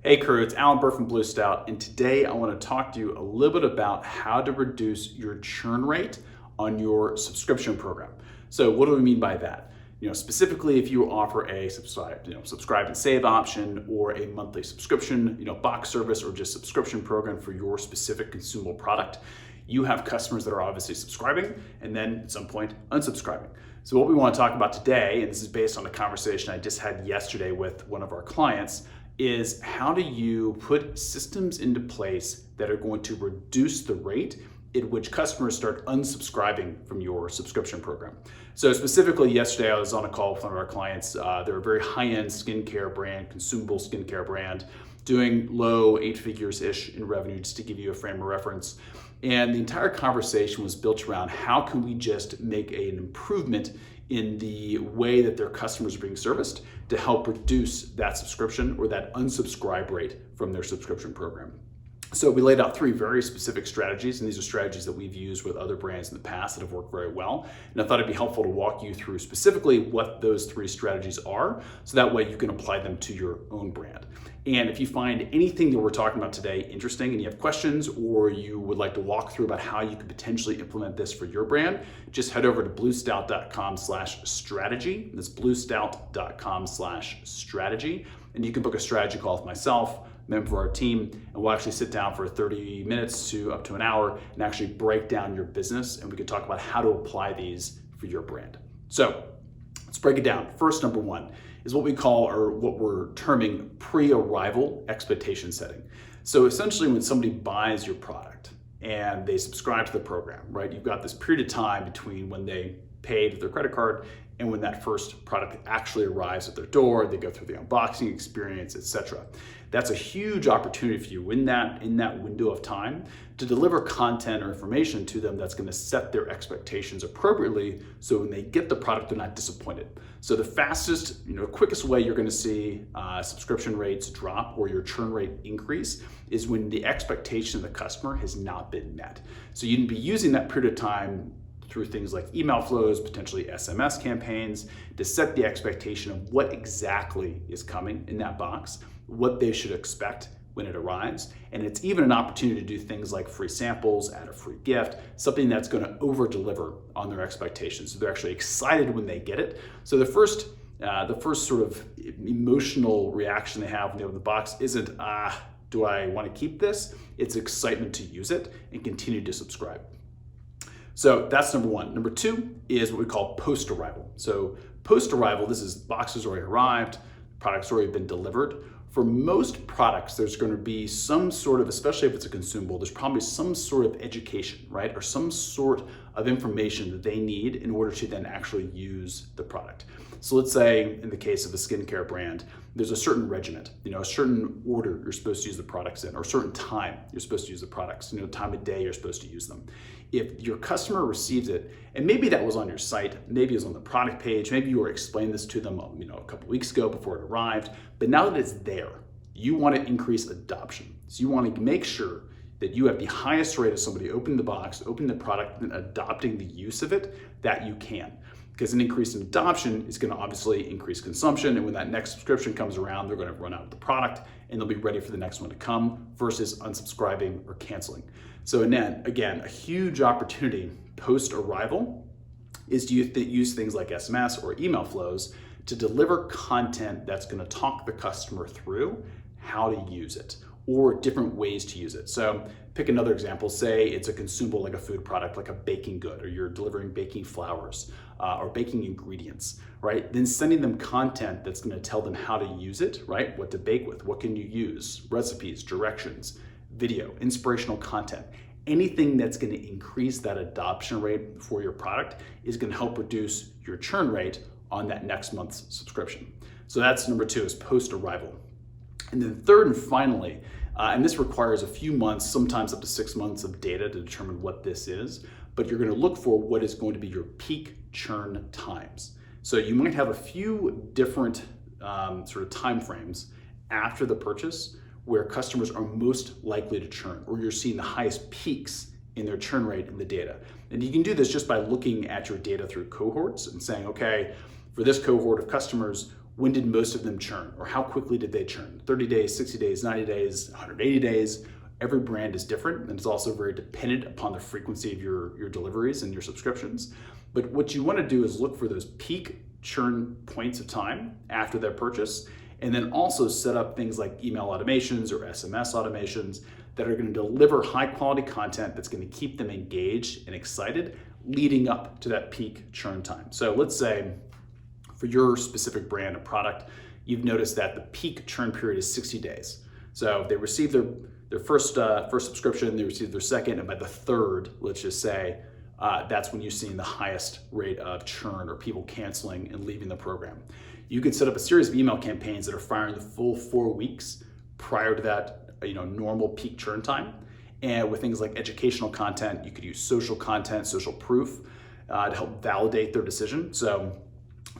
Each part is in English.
Hey crew, it's Allen Burt from Blue Stout, and today I want to talk to you a little bit about how to reduce your churn rate on your subscription program. So what do we mean by that? Specifically if you offer a subscribe and save option or a monthly subscription, box service or just subscription program for your specific consumable product, you have customers that are obviously subscribing and then at some point unsubscribing. So what we want to talk about today, and this is based on a conversation I just had yesterday with one of our clients, is how do you put systems into place that are going to reduce the rate at which customers start unsubscribing from your subscription program. So specifically yesterday I was on a call with one of our clients. They're a very high-end skincare brand, consumable skincare brand, doing low 8 figures-ish in revenue, just to give you a frame of reference. And the entire conversation was built around how can we just make an improvement in the way that their customers are being serviced to help reduce that subscription or that unsubscribe rate from their subscription program. So we laid out 3 very specific strategies, and these are strategies that we've used with other brands in the past that have worked very well. And I thought it'd be helpful to walk you through specifically what those 3 strategies are, so that way you can apply them to your own brand. And if you find anything that we're talking about today interesting and you have questions, or you would like to walk through about how you could potentially implement this for your brand, just head over to bluestout.com/strategy. That's bluestout.com/strategy. And you can book a strategy call with myself, member of our team, and we'll actually sit down for 30 minutes to up to an hour and actually break down your business, and we can talk about how to apply these for your brand. So let's break it down. First, number 1 is what we call, or what we're terming, pre-arrival expectation setting. So essentially when somebody buys your product and they subscribe to the program, right? You've got this period of time between when they paid with their credit card and when that first product actually arrives at their door, they go through the unboxing experience, etc. That's a huge opportunity for you in that window of time to deliver content or information to them that's going to set their expectations appropriately, so when they get the product, they're not disappointed. So the fastest, quickest way you're going to see subscription rates drop or your churn rate increase is when the expectation of the customer has not been met. So you'd be using that period of time through things like email flows, potentially SMS campaigns, to set the expectation of what exactly is coming in that box, what they should expect when it arrives. And it's even an opportunity to do things like free samples, add a free gift, something that's going to over deliver on their expectations. So they're actually excited when they get it. So the first sort of emotional reaction they have when they open the box isn't, do I want to keep this? It's excitement to use it and continue to subscribe. So that's number 1. Number 2 is what we call post-arrival. So post-arrival, this is boxes already arrived, products already been delivered. For most products, there's going to be some sort of, especially if it's a consumable, there's probably some sort of education, right? Or some sort of information that they need in order to then actually use the product. So let's say in the case of a skincare brand, there's a certain regiment, a certain order you're supposed to use the products in, or a certain time you're supposed to use the products, time of day you're supposed to use them. If your customer receives it, and maybe that was on your site, maybe it was on the product page, maybe you were explaining this to them, a couple weeks ago before it arrived, but now that it's there, you want to increase adoption. So you want to make sure that you have the highest rate of somebody opening the box, opening the product, and adopting the use of it that you can. Because an increase in adoption is going to obviously increase consumption, and when that next subscription comes around, they're going to run out of the product and they'll be ready for the next one to come versus unsubscribing or canceling. So again, a huge opportunity post-arrival is to use things like SMS or email flows to deliver content that's going to talk the customer through how to use it, or different ways to use it. So pick another example, say it's a consumable like a food product, like a baking good, or you're delivering baking flours or baking ingredients, right? Then sending them content that's gonna tell them how to use it, right? What to bake with, what can you use, recipes, directions, video, inspirational content. Anything that's gonna increase that adoption rate for your product is gonna help reduce your churn rate on that next month's subscription. So that's number 2, is post-arrival. And then third and finally, and this requires a few months, sometimes up to 6 months of data to determine what this is, but you're going to look for what is going to be your peak churn times. So you might have a few different sort of time frames after the purchase where customers are most likely to churn, or you're seeing the highest peaks in their churn rate in the data. And you can do this just by looking at your data through cohorts and saying, okay, for this cohort of customers, when did most of them churn, or how quickly did they churn? 30 days, 60 days, 90 days, 180 days. Every brand is different, and it's also very dependent upon the frequency of your deliveries and your subscriptions. But what you want to do is look for those peak churn points of time after their purchase, and then also set up things like email automations or SMS automations that are going to deliver high quality content that's going to keep them engaged and excited leading up to that peak churn time. So let's say for your specific brand or product, you've noticed that the peak churn period is 60 days. So they receive their first subscription, they receive their second, and by the third, let's just say, that's when you're seeing the highest rate of churn or people canceling and leaving the program. You could set up a series of email campaigns that are firing the full 4 weeks prior to that normal peak churn time. And with things like educational content, you could use social content, social proof to help validate their decision. So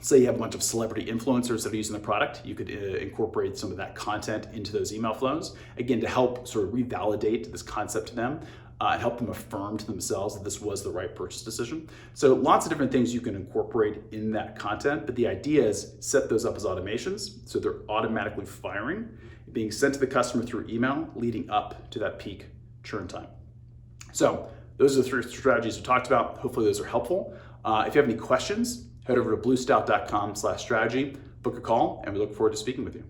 say you have a bunch of celebrity influencers that are using the product, you could incorporate some of that content into those email flows, again, to help sort of revalidate this concept to them and help them affirm to themselves that this was the right purchase decision. So lots of different things you can incorporate in that content, but the idea is set those up as automations so they're automatically firing, being sent to the customer through email leading up to that peak churn time. So those are the 3 strategies we talked about. Hopefully those are helpful. If you have any questions, head over to bluestout.com/strategy, book a call, and we look forward to speaking with you.